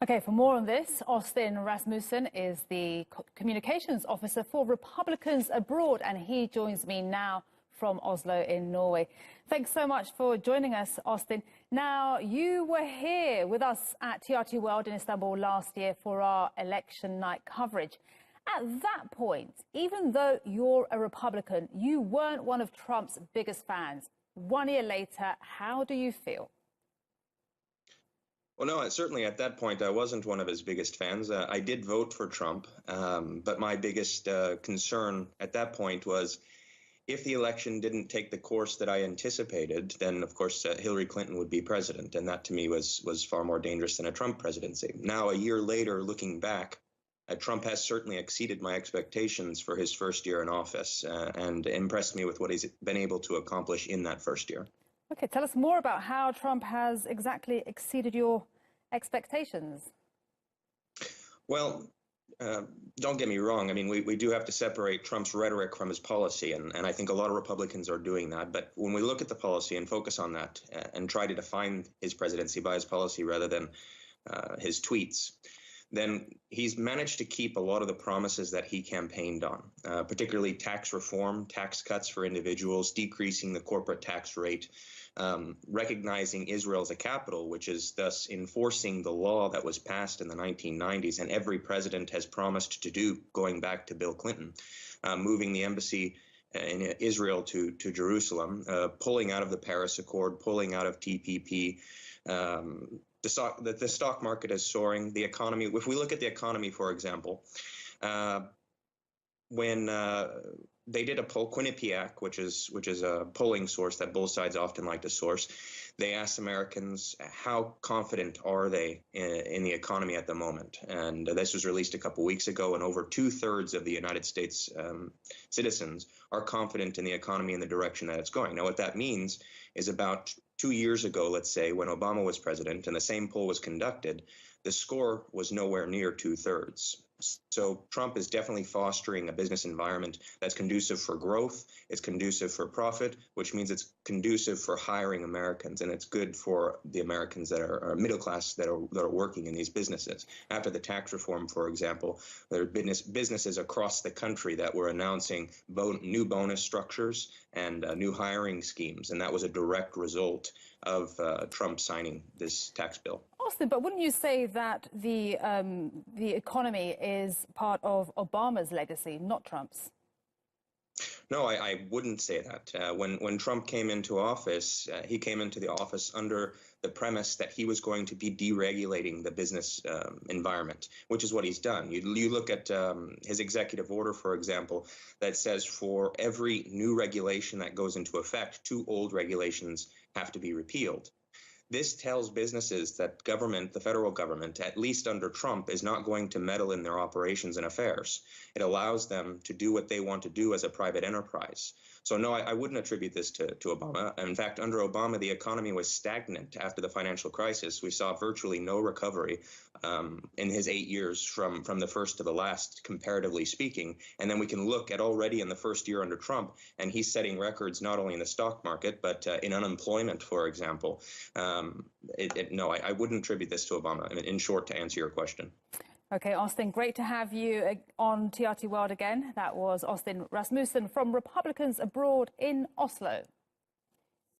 Okay, for more on this, Austin Rasmussen is the communications officer for Republicans abroad, and he joins me now from Oslo in Norway. Thanks so much for joining us, Austin. Now, you were here with us at TRT World in Istanbul last year for our election night coverage. At that point, even though you're a Republican, you weren't one of Trump's biggest fans. 1 year later, how do you feel? Well, no, certainly at that point, I wasn't one of his biggest fans. I did vote for Trump, but my biggest concern at that point was if the election didn't take the course that I anticipated, then, of course, Hillary Clinton would be president. And that, to me, was far more dangerous than a Trump presidency. Now, a year later, looking back, Trump has certainly exceeded my expectations for his first year in office and impressed me with what he's been able to accomplish in that first year. Okay, tell us more about how Trump has exactly exceeded your expectations. Well, don't get me wrong. I mean, we do have to separate Trump's rhetoric from his policy, and I think a lot of Republicans are doing that. But when we look at the policy and focus on that and try to define his presidency by his policy rather than his tweets, then he's managed to keep a lot of the promises that he campaigned on, particularly tax reform, tax cuts for individuals, decreasing the corporate tax rate, recognizing Israel as a capital, which is thus enforcing the law that was passed in the 1990s and every president has promised to do going back to Bill Clinton, moving the embassy in Israel to Jerusalem, pulling out of the Paris Accord, pulling out of TPP. The stock market is soaring. The economy, if we look at the economy, for example, when they did a poll, Quinnipiac, which is a polling source that both sides often like to source, they asked Americans how confident are they in the economy at the moment. And this was released a couple weeks ago, and over 2/3 of the United States citizens are confident in the economy and the direction that it's going. Now, what that means is about 2 years ago, let's say, when Obama was president and the same poll was conducted, the score was nowhere near 2/3. So Trump is definitely fostering a business environment that's conducive for growth, it's conducive for profit, which means it's conducive for hiring Americans, and it's good for the Americans that are middle class that are working in these businesses. After the tax reform, for example, there are businesses across the country that were announcing new bonus structures and new hiring schemes, and that was a direct result of Trump signing this tax bill. Austin, but wouldn't you say that the economy is part of Obama's legacy, not Trump's? No, I wouldn't say that. When Trump came into office, he came into the office under the premise that he was going to be deregulating the business environment, which is what he's done. You look at his executive order, for example, that says for every new regulation that goes into effect, 2 old regulations have to be repealed. This tells businesses that the federal government, at least under Trump, is not going to meddle in their operations and affairs. It allows them to do what they want to do as a private enterprise. So no, I wouldn't attribute this to Obama. In fact, under Obama, the economy was stagnant after the financial crisis. We saw virtually no recovery in his 8 years from the first to the last, comparatively speaking. And then we can look at already in the first year under Trump, and he's setting records not only in the stock market, but in unemployment, for example. No, I wouldn't attribute this to Obama, in short, to answer your question. Okay, Austin, great to have you on TRT World again. That was Austin Rasmussen from Republicans Abroad in Oslo.